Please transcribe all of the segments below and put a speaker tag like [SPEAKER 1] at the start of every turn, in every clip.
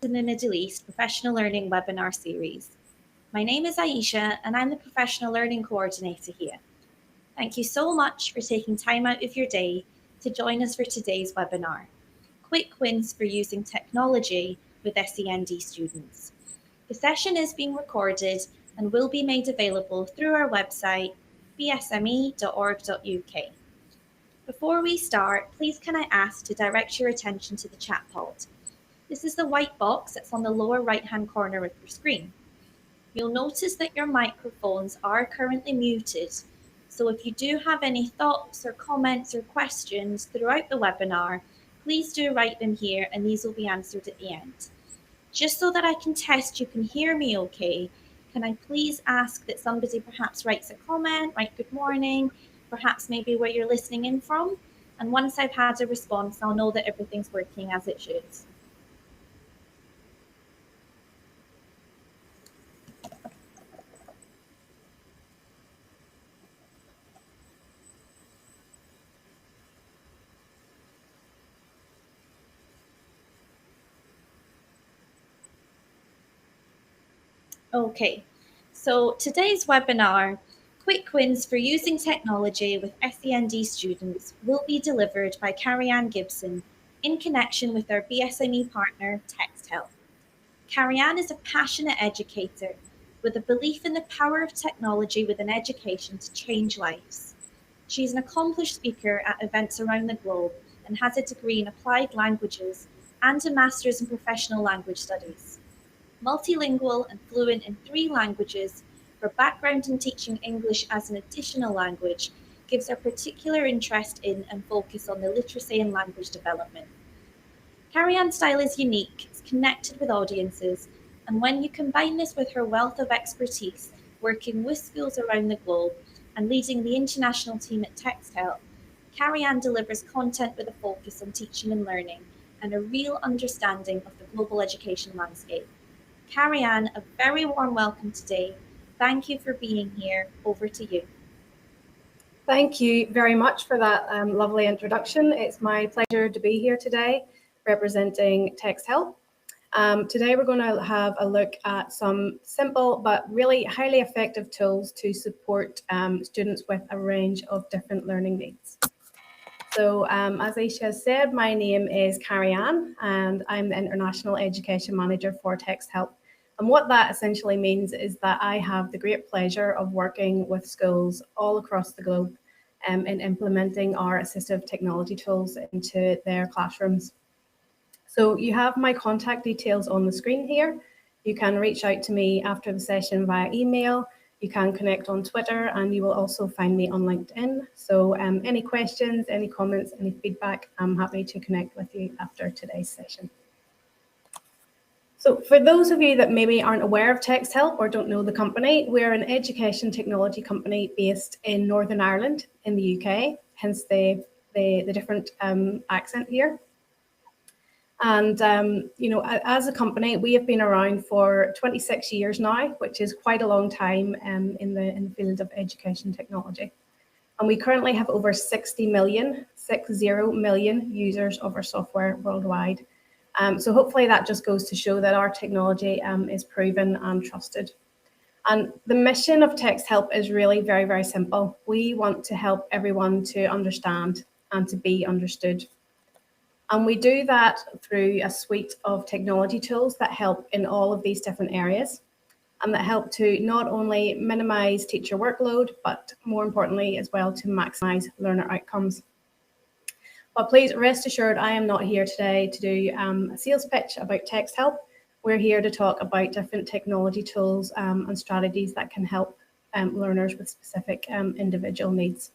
[SPEAKER 1] in the Middle East Professional Learning webinar series. My name is Aisha and I'm the Professional Learning Coordinator here. Thank you so much for taking time out of your day to join us for today's webinar, Quick Wins for Using Technology with SEND Students. The session is being recorded and will be made available through our website, bsme.org.uk. Before we start, please can I ask to direct your attention to the chat pod. This is the white box that's on the lower right-hand corner of your screen. You'll notice that your microphones are currently muted, so if you do have any thoughts or comments or questions throughout the webinar, please do write them here and these will be answered at the end. Just so that I can test you can hear me okay, can I please ask that somebody perhaps writes a comment, write good morning, perhaps maybe where you're listening in from, and once I've had a response, I'll know that everything's working as it should. Okay, so today's webinar, Quick Wins for Using Technology with SEND Students, will be delivered by Carrie-Anne Gibson in connection with our BSME partner, Text-to-spee. Carrie-Anne is a passionate educator with a belief in the power of technology within education to change lives. She's an accomplished speaker at events around the globe and has a degree in applied languages and a master's in professional language studies. Multilingual and fluent in 3 languages, her background in teaching English as an additional language gives her particular interest in and focus on the literacy and language development. Carrie-Anne's style is unique, it's connected with audiences, and when you combine this with her wealth of expertise working with schools around the globe and leading the international team at Text-to-spee, Carrie-Anne delivers content with a focus on teaching and learning and a real understanding of the global education landscape. Carrie-Anne, a very warm welcome today. Thank you for being here. Over to you.
[SPEAKER 2] Thank you very much for that lovely introduction. It's my pleasure to be here today representing Text-to-spee. Today we're going to have a look at some simple but really highly effective tools to support students with a range of different learning needs. So as Aisha said, my name is Carrie-Anne and I'm the International Education Manager for Text-to-spee. And what that essentially means is that I have the great pleasure of working with schools all across the globe in implementing our assistive technology tools into their classrooms. So you have my contact details on the screen here. You can reach out to me after the session via email. You can connect on Twitter and you will also find me on LinkedIn. So any questions, any comments, any feedback, I'm happy to connect with you after today's session. So for those of you that maybe aren't aware of Text-to-spee or don't know the company, we're an education technology company based in Northern Ireland in the UK, hence the different accent here. And, you know, as a company, we have been around for 26 years now, which is quite a long time in the field of education technology. And we currently have over 60 million users of our software worldwide. So hopefully that just goes to show that our technology is proven and trusted. And the mission of Text-to-spee is really very, very simple. We want to help everyone to understand and to be understood. And we do that through a suite of technology tools that help in all of these different areas and that help to not only minimize teacher workload, but more importantly as well to maximize learner outcomes. But please rest assured, I am not here today to do a sales pitch about Text-to-spee. We're here to talk about different technology tools and strategies that can help learners with specific individual needs.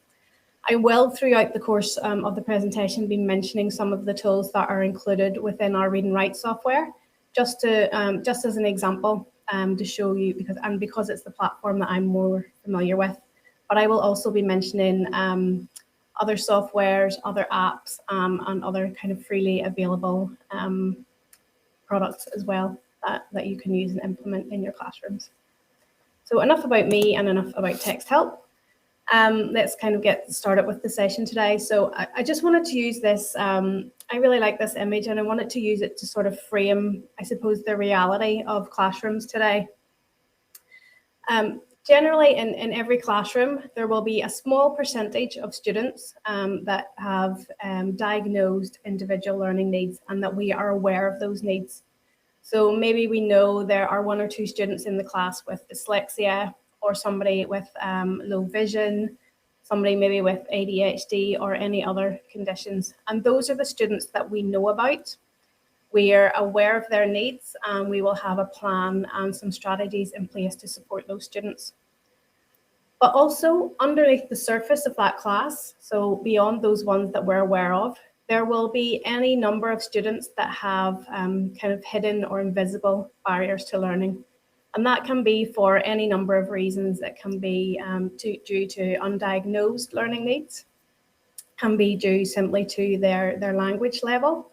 [SPEAKER 2] I will, throughout the course of the presentation, be mentioning some of the tools that are included within our read and write software, just as an example to show you, because it's the platform that I'm more familiar with. But I will also be mentioning other softwares, other apps, and other kind of freely available products as well that you can use and implement in your classrooms. So enough about me and enough about Text-to-spee. Let's kind of get started with the session today. So I just wanted to use this. I really like this image, and I wanted to use it to sort of frame, I suppose, the reality of classrooms today. Generally, in every classroom, there will be a small percentage of students that have diagnosed individual learning needs, and that we are aware of those needs. So maybe we know there are 1 or 2 students in the class with dyslexia, or somebody with low vision, somebody maybe with ADHD or any other conditions. And those are the students that we know about. We are aware of their needs, and we will have a plan and some strategies in place to support those students. But also underneath the surface of that class, so beyond those ones that we're aware of, there will be any number of students that have kind of hidden or invisible barriers to learning. And that can be for any number of reasons. It can be due to undiagnosed learning needs, can be due simply to their language level,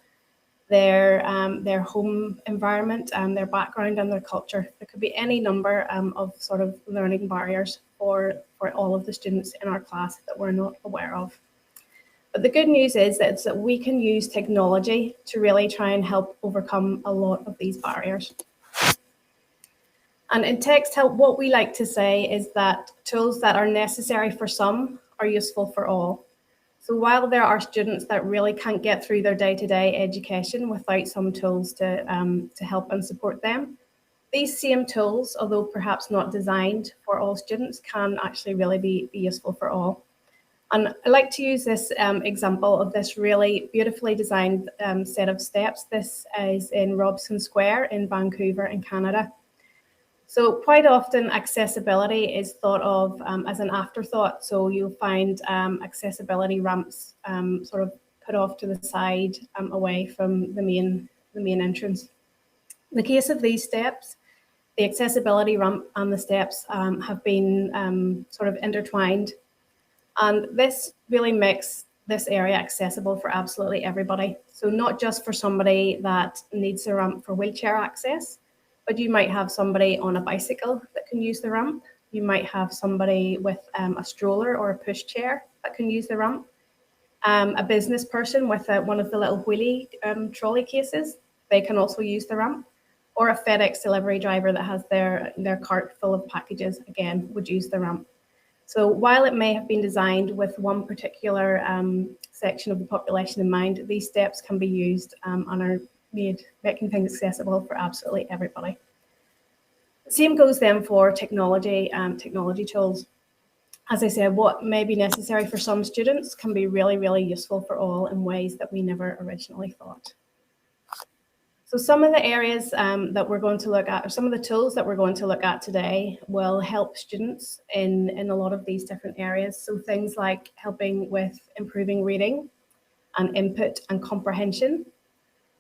[SPEAKER 2] their home environment, and their background and their culture. There could be any number of sort of learning barriers for all of the students in our class that we're not aware of. But the good news is that we can use technology to really try and help overcome a lot of these barriers. And in Text Help, what we like to say is that tools that are necessary for some are useful for all. So while there are students that really can't get through their day-to-day education without some tools to help and support them, these same tools, although perhaps not designed for all students, can actually really be useful for all. And I like to use this example of this really beautifully designed set of steps. This is in Robson Square in Vancouver in Canada. So quite often accessibility is thought of as an afterthought. So you'll find accessibility ramps sort of put off to the side away from the main entrance. In the case of these steps, the accessibility ramp and the steps have been sort of intertwined. And this really makes this area accessible for absolutely everybody. So not just for somebody that needs a ramp for wheelchair access, but you might have somebody on a bicycle that can use the ramp. You might have somebody with a stroller or a pushchair that can use the ramp. A business person with one of the little wheelie trolley cases, they can also use the ramp. Or a FedEx delivery driver that has their cart full of packages, again, would use the ramp. So while it may have been designed with one particular section of the population in mind, these steps can be used and are making things accessible for absolutely everybody. The same goes then for technology tools. As I said, what may be necessary for some students can be really, really useful for all in ways that we never originally thought. So some of the areas that we're going to look at, or some of the tools that we're going to look at today, will help students in a lot of these different areas. So things like helping with improving reading and input and comprehension,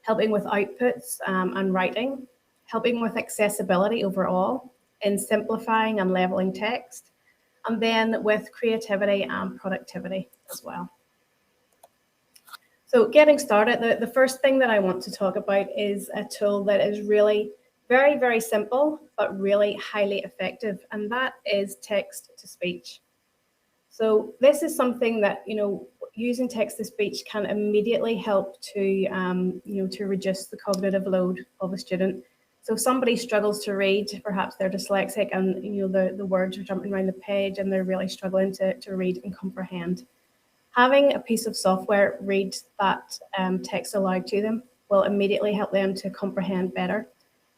[SPEAKER 2] helping with outputs and writing, helping with accessibility overall, in simplifying and leveling text, and then with creativity and productivity as well. So getting started, the first thing that I want to talk about is a tool that is really very, very simple, but really highly effective, and that is text-to-speech. So this is something that, using text-to-speech can immediately help to, to reduce the cognitive load of a student. So if somebody struggles to read, perhaps they're dyslexic and, the words are jumping around the page and they're really struggling to read and comprehend. Having a piece of software read that text aloud to them will immediately help them to comprehend better,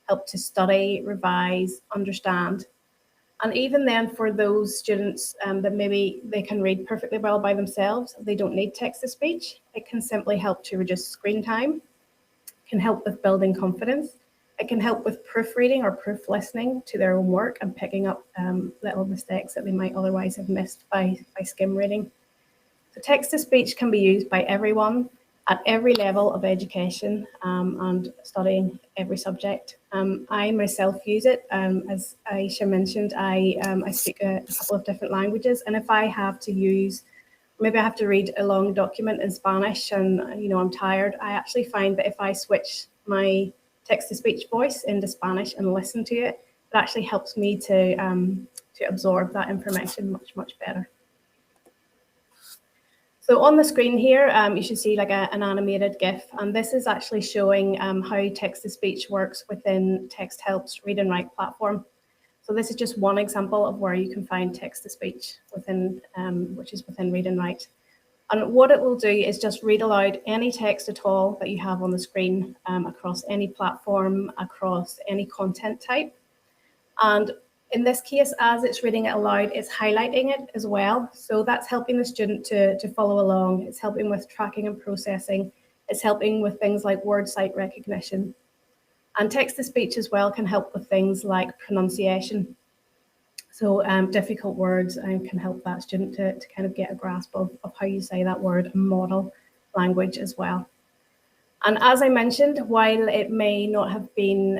[SPEAKER 2] help to study, revise, understand. And even then, for those students that maybe they can read perfectly well by themselves, they don't need text-to-speech, it can simply help to reduce screen time, can help with building confidence, it can help with proofreading or proof listening to their own work and picking up little mistakes that they might otherwise have missed by skim reading. So text-to-speech can be used by everyone at every level of education and studying every subject. I myself use it. As Aisha mentioned, I speak a couple of different languages, and if I have to use, maybe I have to read a long document in Spanish and I'm tired, I actually find that if I switch my text-to-speech voice into Spanish and listen to it, it actually helps me to absorb that information much, much better. So on the screen here, you should see like an animated GIF, and this is actually showing how text-to-speech works within TextHelp's Read and Write platform. So this is just one example of where you can find text-to-speech within, which is within Read and Write. And what it will do is just read aloud any text at all that you have on the screen across any platform, across any content type. And in this case, as it's reading it aloud, it's highlighting it as well. So that's helping the student to follow along. It's helping with tracking and processing. It's helping with things like word sight recognition. And text-to-speech as well can help with things like pronunciation. So difficult words can help that student to kind of get a grasp of how you say that word and model language as well. And as I mentioned, while it may not have been,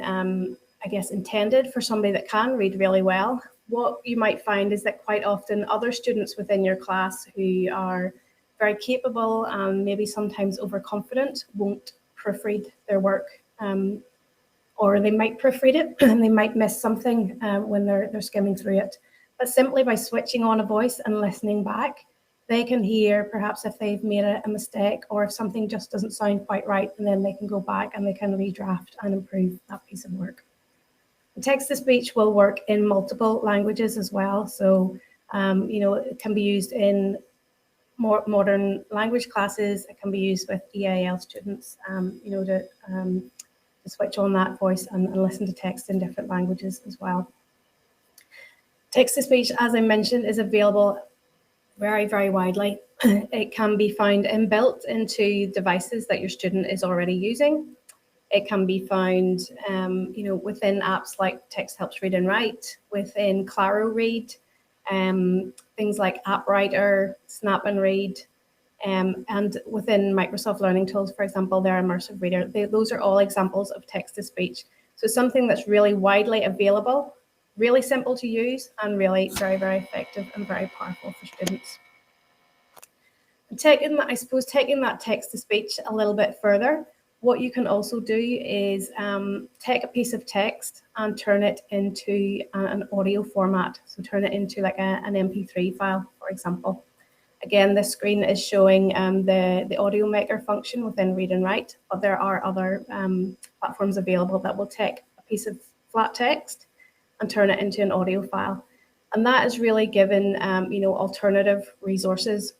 [SPEAKER 2] I guess, intended for somebody that can read really well, what you might find is that quite often other students within your class who are very capable and maybe sometimes overconfident won't proofread their work. Or they might proofread it and they might miss something when they're skimming through it. But simply by switching on a voice and listening back, they can hear perhaps if they've made a mistake or if something just doesn't sound quite right, and then they can go back and they can redraft and improve that piece of work. Text-to-speech will work in multiple languages as well. So, it can be used in more modern language classes. It can be used with EAL students, to switch on that voice and listen to text in different languages as well. Text-to-speech, as I mentioned, is available very, very widely. It can be found inbuilt into devices that your student is already using. It can be found, within apps like TextHelp's Read and Write, within Claro Read, things like App Writer, Snap and Read, and within Microsoft Learning Tools, for example, their immersive reader. Those are all examples of text-to-speech. So something that's really widely available, really simple to use, and really very, very effective and very powerful for students. Taking that text-to-speech a little bit further, what you can also do is take a piece of text and turn it into an audio format. So turn it into like an MP3 file, for example. Again, this screen is showing the audio maker function within Read and Write, but there are other platforms available that will take a piece of flat text and turn it into an audio file. And that is really given, alternative resources.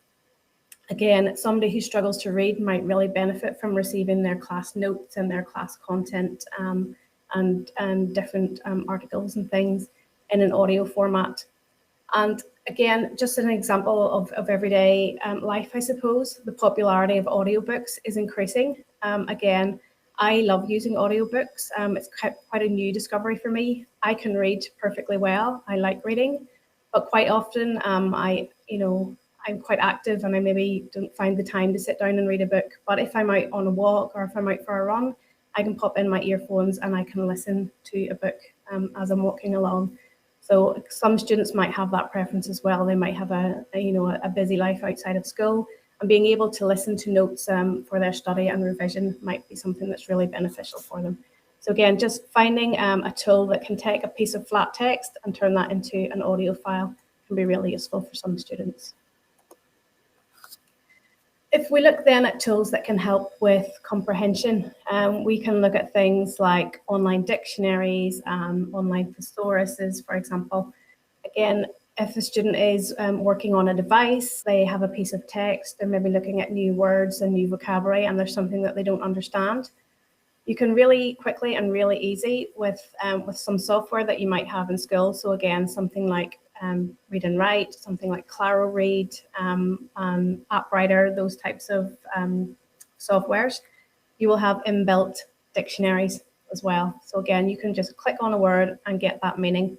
[SPEAKER 2] Again, somebody who struggles to read might really benefit from receiving their class notes and their class content and different articles and things in an audio format. And again, just an example of everyday life, I suppose, the popularity of audiobooks is increasing. Again, I love using audiobooks. It's quite a new discovery for me. I can read perfectly well. I like reading, but quite often I'm quite active and I maybe don't find the time to sit down and read a book. But if I'm out on a walk or if I'm out for a run, I can pop in my earphones and I can listen to a book as I'm walking along. So some students might have that preference as well. They might have a busy life outside of school, and being able to listen to notes for their study and revision might be something that's really beneficial for them. So again, just finding a tool that can take a piece of flat text and turn that into an audio file can be really useful for some students. If we look then at tools that can help with comprehension, we can look at things like online dictionaries, online thesauruses, for example. Again, if the student is working on a device, they have a piece of text, they're maybe looking at new words and new vocabulary, and there's something that they don't understand. You can really quickly and really easy with some software that you might have in school. So again, something like Read and Write, something like Claro Read, App Writer, those types of softwares, you will have inbuilt dictionaries as well. So again, you can just click on a word and get that meaning.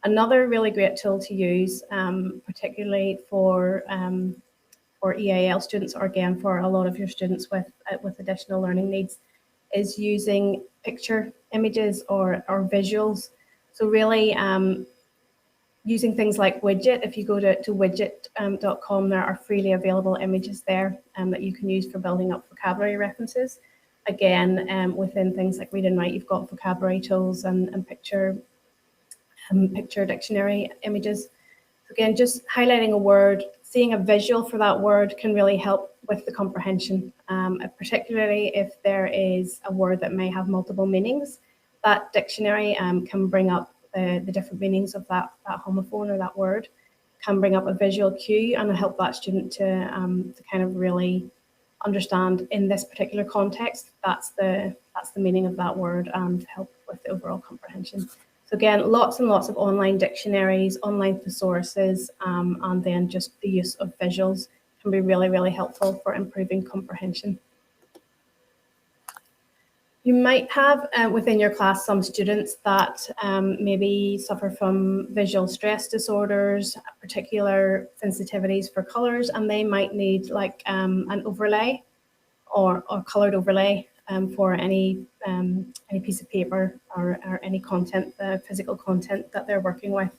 [SPEAKER 2] Another really great tool to use, particularly for EAL students, or again for a lot of your students with additional learning needs, is using picture images or visuals. So really using things like Widget. If you go to widget.com, there are freely available images there that you can use for building up vocabulary references. Again, within things like Read and Write, you've got vocabulary tools and picture dictionary images. Again, just highlighting a word, seeing a visual for that word can really help with the comprehension, particularly if there is a word that may have multiple meanings. That dictionary can bring up the different meanings of that homophone or that word, can bring up a visual cue and help that student to kind of really understand in this particular context, that's the meaning of that word, and help with the overall comprehension. So again, lots and lots of online dictionaries, online thesauruses, and then just the use of visuals can be really, really helpful for improving comprehension. You might have within your class some students that maybe suffer from visual stress disorders, particular sensitivities for colours, and they might need like an overlay or coloured overlay for any piece of paper or any content, the physical content that they're working with.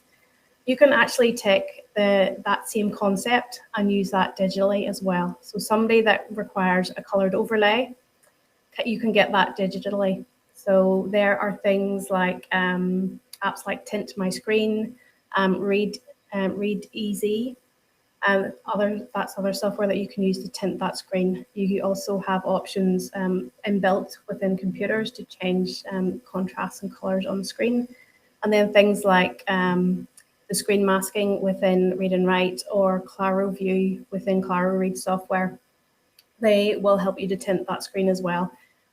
[SPEAKER 2] You can actually take that same concept and use that digitally as well. So somebody that requires a coloured overlay, you can get that digitally. So there are things like apps like Tint My Screen, Read Easy, and that's other software that you can use to tint that screen. You also have options inbuilt within computers to change contrasts and colors on the screen. And then things like the screen masking within Read and Write or Claro View within Claro Read software. They will help you to tint that screen as well.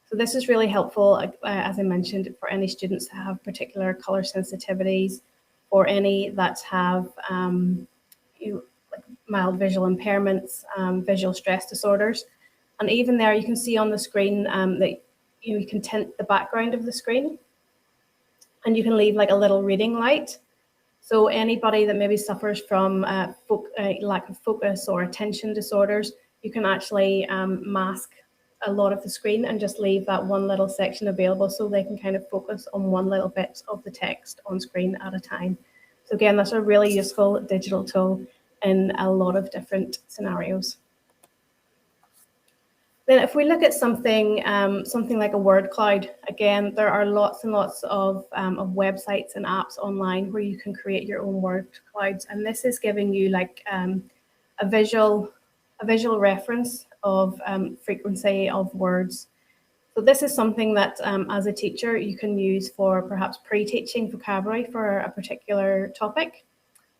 [SPEAKER 2] So this is really helpful, as I mentioned, for any students that have particular color sensitivities, or any that have like mild visual impairments, visual stress disorders. And even there, you can see on the screen that you can tint the background of the screen, and you can leave like a little reading light. So anybody that maybe suffers from lack of focus or attention disorders, you can actually mask a lot of the screen and just leave that one little section available so they can kind of focus on one little bit of the text on screen at a time. So again, that's a really useful digital tool in a lot of different scenarios. Then if we look at something like a word cloud, again, there are lots and lots of websites and apps online where you can create your own word clouds. And this is giving you like a visual reference of frequency of words. So this is something that as a teacher, you can use for perhaps pre-teaching vocabulary for a particular topic.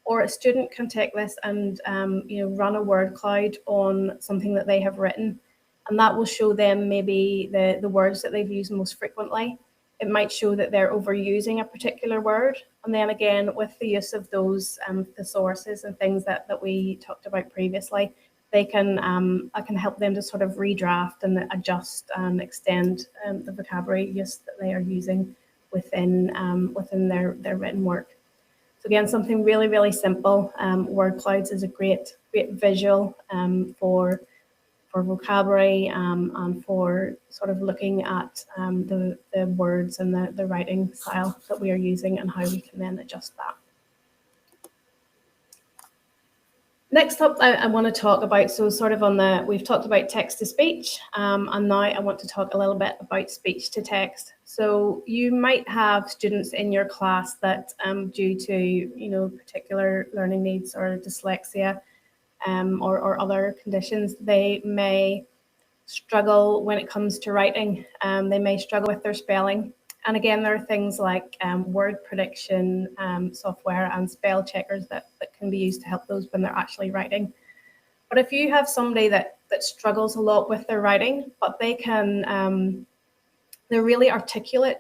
[SPEAKER 2] Or a student can take this and run a word cloud on something that they have written, and that will show them maybe the words that they've used most frequently. It might show that they're overusing a particular word, and then again, with the use of those thesauruses and things that we talked about previously, I can help them to sort of redraft and adjust and extend the vocabulary use that they are using within their written work. So again, something really, really simple. Word clouds is a great visual for vocabulary and for sort of looking at the words and the writing style that we are using and how we can then adjust that. Next up, I want to talk about, so sort of we've talked about text-to-speech, and now I want to talk a little bit about speech-to-text. So you might have students in your class that due to, particular learning needs or dyslexia or other conditions, they may struggle when it comes to writing. They may struggle with their spelling. And again, there are things like word prediction software and spell checkers that can be used to help those when they're actually writing. But if you have somebody that struggles a lot with their writing, but they can, they're really articulate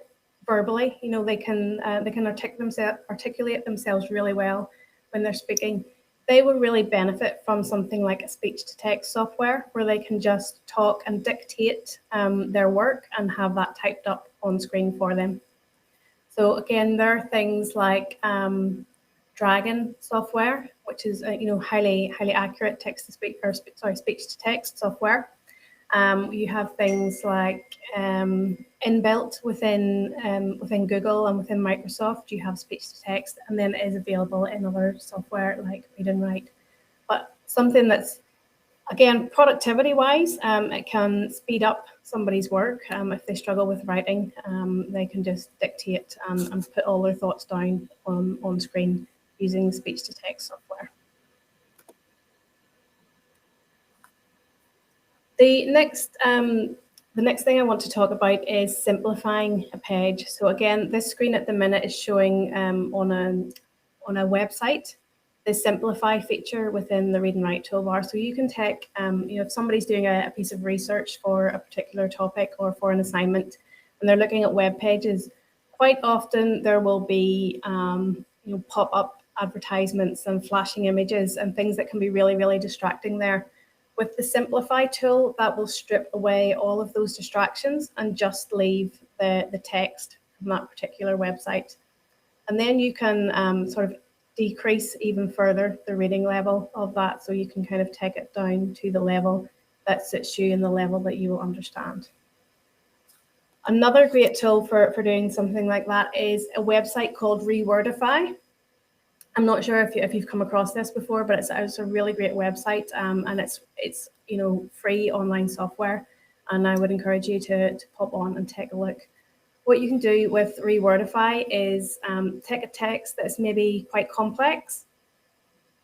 [SPEAKER 2] verbally, they can articulate themselves really well when they're speaking, they will really benefit from something like a speech-to-text software where they can just talk and dictate their work and have that typed up on screen for them. So again, there are things like Dragon software, which is highly accurate text-to-speech or speech-to-text software. You have things like inbuilt within Google and within Microsoft, you have speech-to-text, and then it is available in other software like Read and Write. But something that's, again, productivity-wise, it can speed up somebody's work. If they struggle with writing, they can just dictate and put all their thoughts down on screen using speech-to-text software. The next thing I want to talk about is simplifying a page. So again, this screen at the minute is showing on a website the simplify feature within the read and write toolbar. So you can take, if somebody's doing a piece of research for a particular topic or for an assignment, and they're looking at web pages, quite often there will be pop-up advertisements and flashing images and things that can be really, really distracting there. With the Simplify tool, that will strip away all of those distractions and just leave the text from that particular website. And then you can sort of decrease even further the reading level of that, so you can kind of take it down to the level that suits you and the level that you will understand. Another great tool for doing something like that is a website called Rewordify. I'm not sure if you've come across this before, but it's a really great website, and it's free online software, and I would encourage you to pop on and take a look. What you can do with Rewordify is take a text that's maybe quite complex,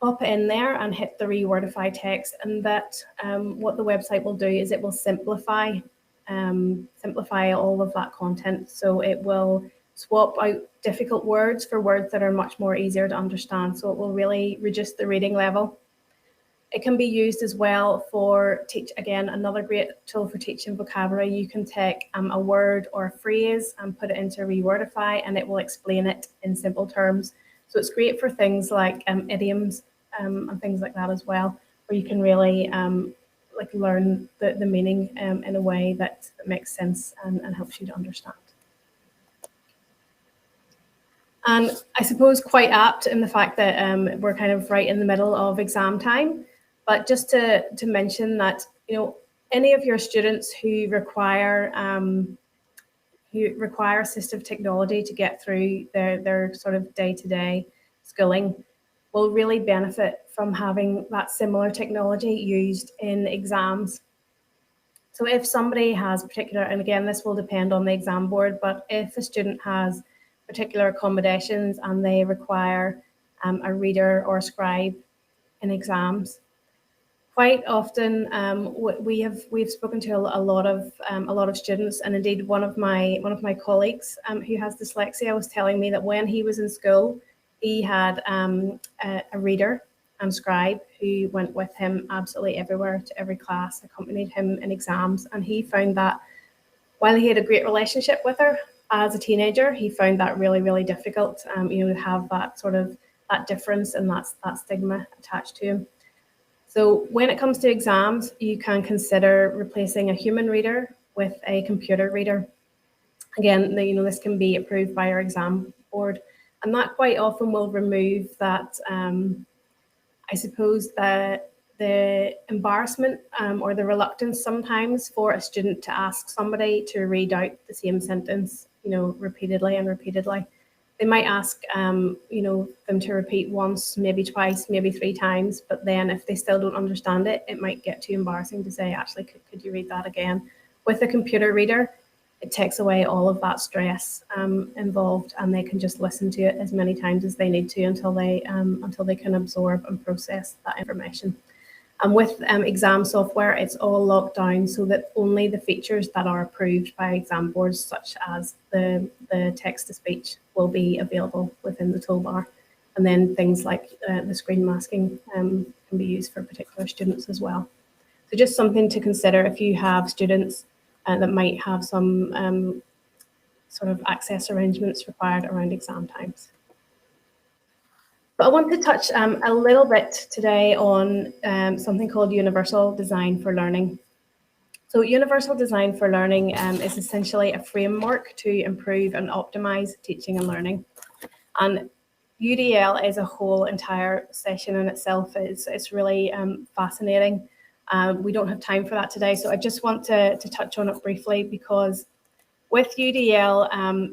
[SPEAKER 2] pop it in there and hit the Rewordify text, and that what the website will do is it will simplify all of that content. So it will swap out difficult words for words that are much more easier to understand. So it will really reduce the reading level. It can be used as well for again, another great tool for teaching vocabulary. You can take a word or a phrase and put it into Rewordify, and it will explain it in simple terms. So it's great for things like idioms and things like that as well, where you can really learn the meaning in a way that makes sense and helps you to understand. And I suppose quite apt in the fact that we're kind of right in the middle of exam time. But just to mention that, any of your students who require assistive technology to get through their sort of day-to-day schooling will really benefit from having that similar technology used in exams. So if somebody has particular, and again, this will depend on the exam board, but if a student has particular accommodations and they require a reader or a scribe in exams, quite often we've spoken to a lot of students, and indeed one of my colleagues who has dyslexia was telling me that when he was in school, he had a reader and scribe who went with him absolutely everywhere, to every class, accompanied him in exams, and he found that while he had a great relationship with her as a teenager, he found that really, really difficult, to have that sort of that difference and that stigma attached to him. So when it comes to exams, you can consider replacing a human reader with a computer reader. Again, this can be approved by our exam board, and that quite often will remove that, I suppose, the embarrassment or the reluctance sometimes for a student to ask somebody to read out the same sentence, repeatedly and repeatedly. They might ask, them to repeat once, maybe twice, maybe 3 times, but then if they still don't understand it, it might get too embarrassing to say, actually, could you read that again? With a computer reader, it takes away all of that stress involved, and they can just listen to it as many times as they need to until they can absorb and process that information. And with exam software, it's all locked down so that only the features that are approved by exam boards, such as the text-to-speech, will be available within the toolbar. And then things like the screen masking can be used for particular students as well. So just something to consider if you have students that might have some sort of access arrangements required around exam times. But I want to touch a little bit today on something called Universal Design for Learning. So Universal Design for Learning is essentially a framework to improve and optimize teaching and learning. And UDL is a whole entire session in itself. It's really fascinating. We don't have time for that today, so I just want to touch on it briefly, because with UDL,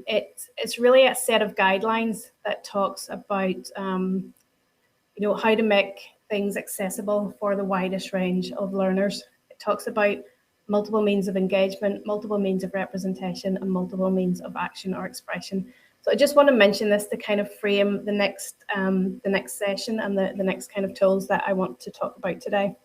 [SPEAKER 2] it's really a set of guidelines that talks about how to make things accessible for the widest range of learners. It talks about multiple means of engagement, multiple means of representation, and multiple means of action or expression. So I just want to mention this to kind of frame the next session and the next kind of tools that I want to talk about today.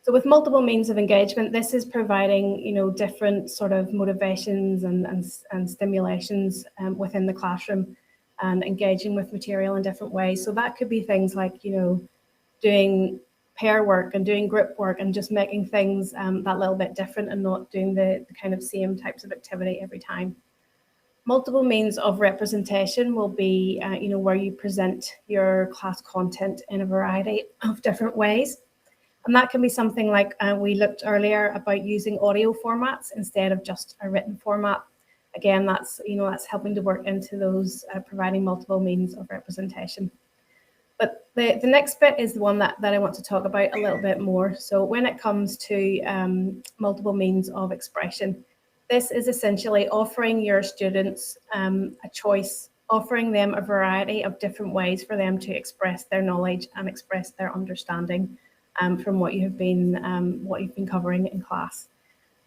[SPEAKER 2] So with multiple means of engagement, this is providing, different sort of motivations and stimulations within the classroom and engaging with material in different ways. So that could be things like, doing pair work and doing group work and just making things that little bit different and not doing the kind of same types of activity every time. Multiple means of representation will be, where you present your class content in a variety of different ways. And that can be something like we looked earlier about using audio formats instead of just a written format. Again, that's helping to work into those providing multiple means of representation. But the next bit is the one that I want to talk about a little bit more. So when it comes to multiple means of expression, this is essentially offering your students a choice, offering them a variety of different ways for them to express their knowledge and express their understanding from what you've been covering in class.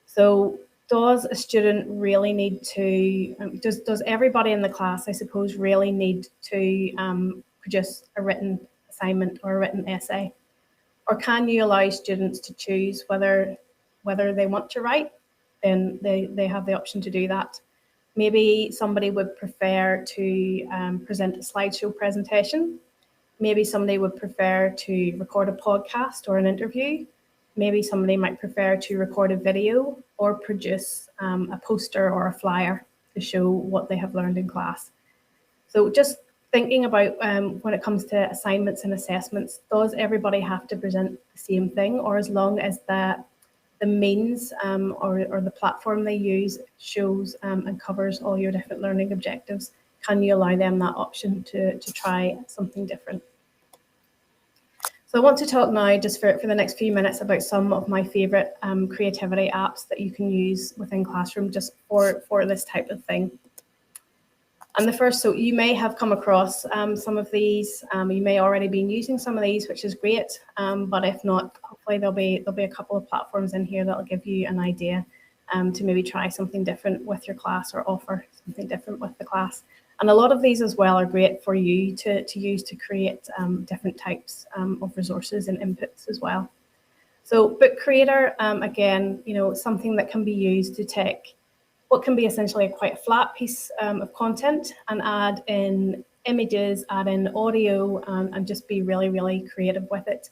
[SPEAKER 2] So does a student really need to, does everybody in the class, I suppose, really need to produce a written assignment or a written essay? Or can you allow students to choose whether they want to write? Then they have the option to do that. Maybe somebody would prefer to present a slideshow presentation. Maybe somebody would prefer to record a podcast or an interview. Maybe somebody might prefer to record a video or produce a poster or a flyer to show what they have learned in class. So just thinking about when it comes to assignments and assessments, does everybody have to present the same thing, or as long as the means or the platform they use shows and covers all your different learning objectives, can you allow them that option to try something different? So I want to talk now just for the next few minutes about some of my favorite creativity apps that you can use within Classroom just for this type of thing. And the first, so you may have come across some of these, you may already been using some of these, which is great. But if not, hopefully there'll be a couple of platforms in here that'll give you an idea to maybe try something different with your class or offer something different with the class. And a lot of these as well are great for you to use to create different types of resources and inputs as well. So Book Creator, again, something that can be used to take what can be essentially quite a flat piece of content and add in images, add in audio, and just be really, really creative with it.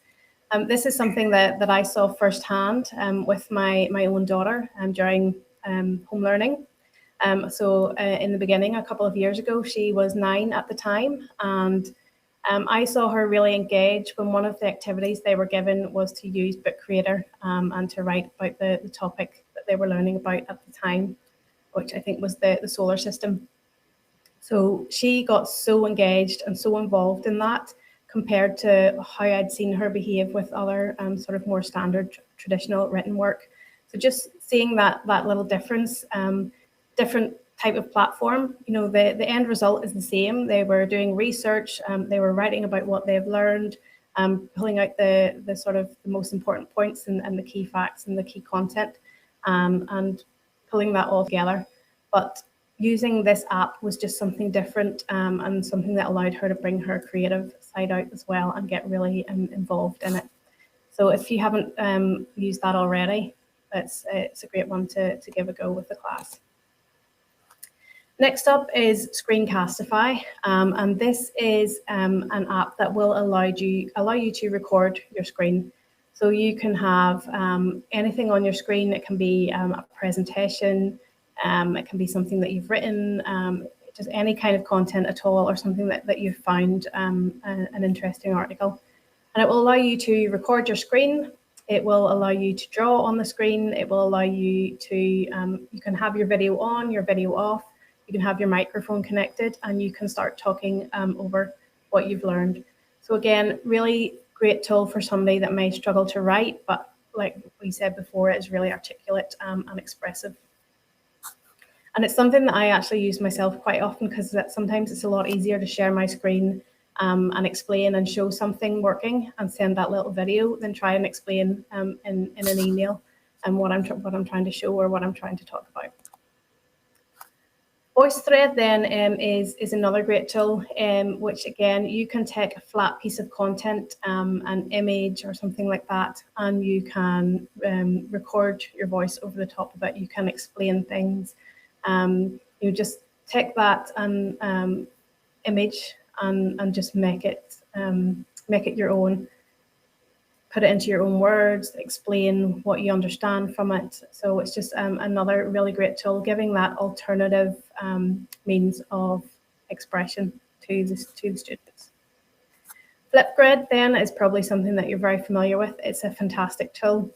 [SPEAKER 2] This is something that I saw firsthand with my own daughter during home learning. So in the beginning, a couple of years ago, she was 9 at the time, and I saw her really engage when one of the activities they were given was to use Book Creator and to write about the topic that they were learning about at the time, which I think was the solar system. So she got so engaged and so involved in that compared to how I'd seen her behave with other sort of more standard traditional written work. So just seeing that little difference, different type of platform, the end result is the same. They were doing research, they were writing about what they've learned, pulling out the sort of the most important points and the key facts and the key content, and pulling that all together. But using this app was just something different and something that allowed her to bring her creative side out as well and get really involved in it. So if you haven't used that already, it's a great one to give a go with the class. Next up is Screencastify, and this is an app that will allow you to record your screen. So you can have anything on your screen. It can be a presentation, it can be something that you've written, just any kind of content at all, or something that you've found an interesting article. And it will allow you to record your screen. It will allow you to draw on the screen. It will allow you to, you can have your video on, your video off. You can have your microphone connected and you can start talking over what you've learned. So again, really great tool for somebody that may struggle to write, but like we said before, it is really articulate and expressive. And it's something that I actually use myself quite often because sometimes it's a lot easier to share my screen and explain and show something working and send that little video than try and explain in an email and what I'm trying to show or what I'm trying to talk about. VoiceThread then is another great tool, which again, you can take a flat piece of content, an image or something like that, and you can record your voice over the top of it. You can explain things. You just take that and image and just make it your own. Put it into your own words, explain what you understand from it. So it's just another really great tool, giving that alternative means of expression to the students. Flipgrid then is probably something that you're very familiar with. It's a fantastic tool.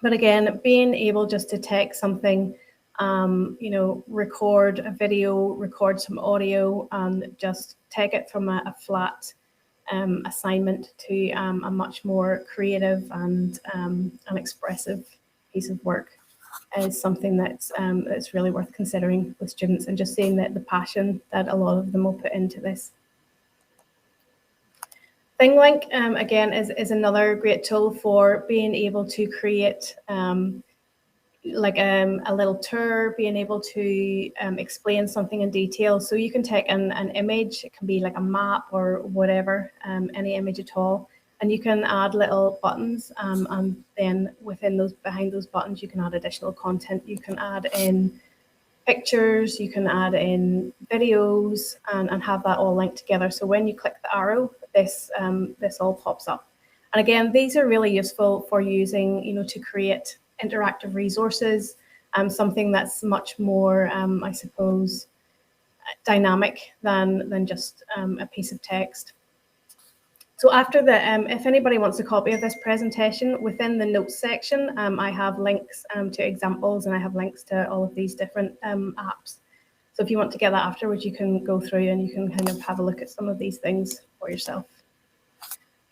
[SPEAKER 2] But again, being able just to take something, record a video, record some audio, and just take it from a flat assignment to a much more creative and expressive piece of work is something that's really worth considering with students, and just seeing that the passion that a lot of them will put into this. ThingLink, again, is another great tool for being able to create like a little tour, being able to explain something in detail. So you can take an image, it can be like a map or whatever, any image at all, and you can add little buttons, and then behind those buttons, you can add additional content. You can add in pictures, you can add in videos, and have that all linked together. So when you click the arrow, this all pops up. And again, these are really useful for using, to create interactive resources, something that's much more, I suppose, dynamic than just a piece of text. So after if anybody wants a copy of this presentation, within the notes section, I have links to examples, and I have links to all of these different apps. So if you want to get that afterwards, you can go through and you can kind of have a look at some of these things for yourself.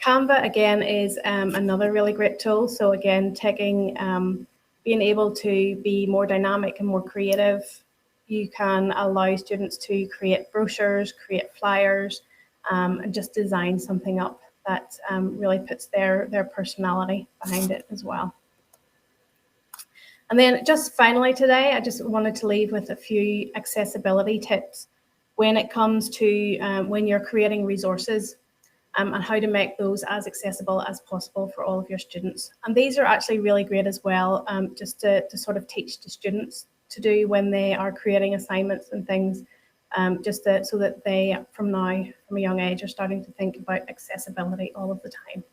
[SPEAKER 2] Canva, again, is another really great tool. So again, being able to be more dynamic and more creative, you can allow students to create brochures, create flyers, and just design something up that really puts their personality behind it as well. And then just finally today, I just wanted to leave with a few accessibility tips when it comes to when you're creating resources, and how to make those as accessible as possible for all of your students. And these are actually really great as well, just to sort of teach the students to do when they are creating assignments and things, so that they, from a young age, are starting to think about accessibility all of the time.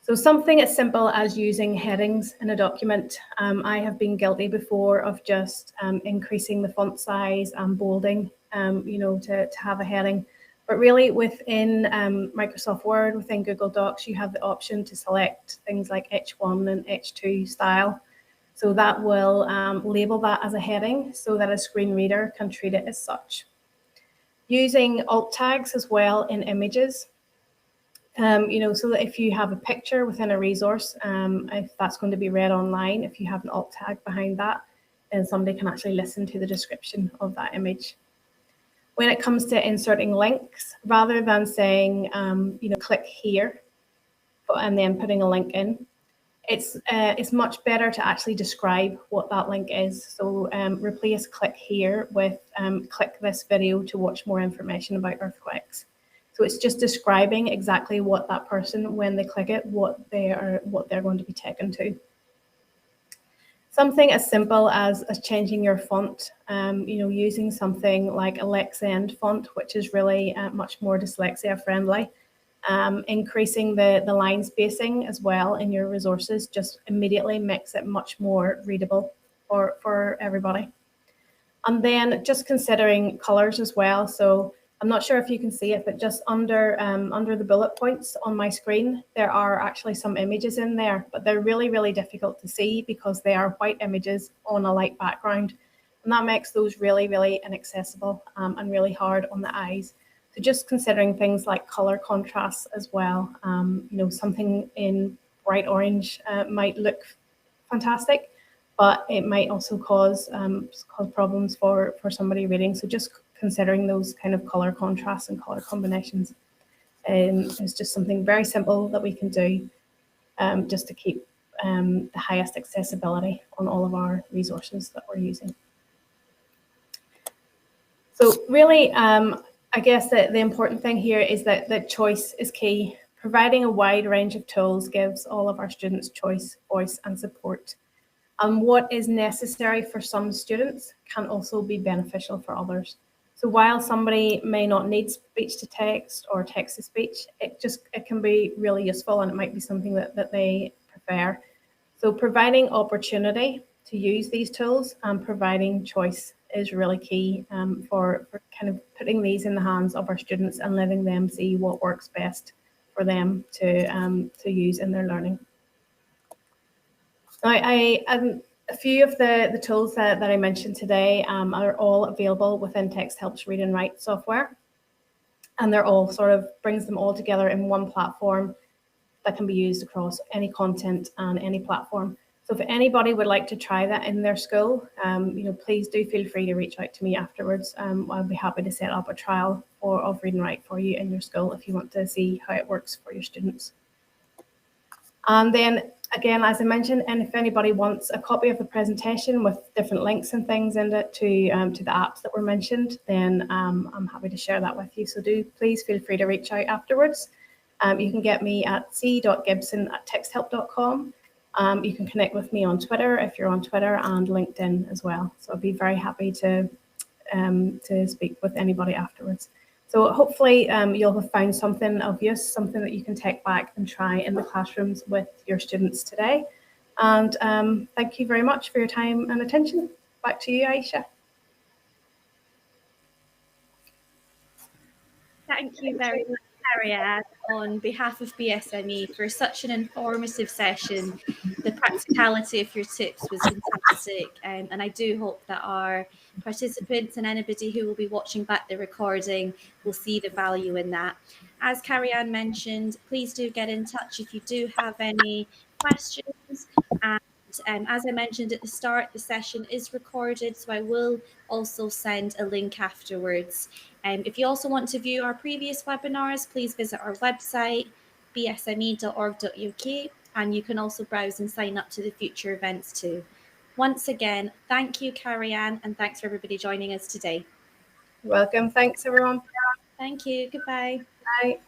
[SPEAKER 2] So something as simple as using headings in a document. I have been guilty before of just increasing the font size and bolding, to have a heading. But really within Microsoft Word, within Google Docs, you have the option to select things like H1 and H2 style. So that will label that as a heading so that a screen reader can treat it as such. Using alt tags as well in images, so that if you have a picture within a resource, if that's going to be read online, if you have an alt tag behind that, then somebody can actually listen to the description of that image. When it comes to inserting links, rather than saying, click here, and then putting a link in, it's much better to actually describe what that link is. So replace click here with click this video to watch more information about earthquakes. So it's just describing exactly what that person, when they click it, what they're going to be taken to. Something as simple as changing your font, using something like a Lexend font, which is really much more dyslexia friendly. Increasing the line spacing as well in your resources just immediately makes it much more readable for everybody. And then just considering colors as well. So I'm not sure if you can see it, but just under the bullet points on my screen, there are actually some images in there, but they're really, really difficult to see because they are white images on a light background. And that makes those really, really inaccessible and really hard on the eyes. So just considering things like color contrasts as well, something in bright orange might look fantastic, but it might also cause problems for somebody reading. So just considering those kind of color contrasts and color combinations is just something very simple that we can do just to keep the highest accessibility on all of our resources that we're using. So really, I guess that the important thing here is that choice is key. Providing a wide range of tools gives all of our students choice, voice, and support. And what is necessary for some students can also be beneficial for others. So while somebody may not need speech to text or text to speech, it can be really useful, and it might be something that they prefer. So providing opportunity to use these tools and providing choice is really key for kind of putting these in the hands of our students and letting them see what works best for them to use in their learning. Now, a few of the tools that I mentioned today are all available within Text Help's Read and Write software, and they're all sort of brings them all together in one platform that can be used across any content and any platform. So if anybody would like to try that in their school, please do feel free to reach out to me afterwards. I'll be happy to set up a trial of Read and Write for you in your school if you want to see how it works for your students. And then again, as I mentioned, and if anybody wants a copy of the presentation with different links and things in it to the apps that were mentioned, then I'm happy to share that with you. So do please feel free to reach out afterwards. You can get me at c.gibson@texthelp.com. You can connect with me on Twitter if you're on Twitter, and LinkedIn as well. So I'd be very happy to speak with anybody afterwards. So hopefully you'll have found something of use, something that you can take back and try in the classrooms with your students today. And thank you very much for your time and attention. Back to you, Aisha.
[SPEAKER 1] Thank you very much, Ariane, on behalf of BSME for such an informative session. The practicality of your tips was fantastic, and I do hope that our participants and anybody who will be watching back the recording will see the value in that. As Carrie-Anne mentioned, please do get in touch if you do have any questions. And as I mentioned at the start, the session is recorded, so I will also send a link afterwards. If you also want to view our previous webinars, please visit our website, bsme.org.uk, and you can also browse and sign up to the future events too. Once again, thank you, Carrie-Anne, and thanks for everybody joining us today.
[SPEAKER 2] You're welcome. Thanks, everyone.
[SPEAKER 1] Thank you. Goodbye.
[SPEAKER 2] Bye.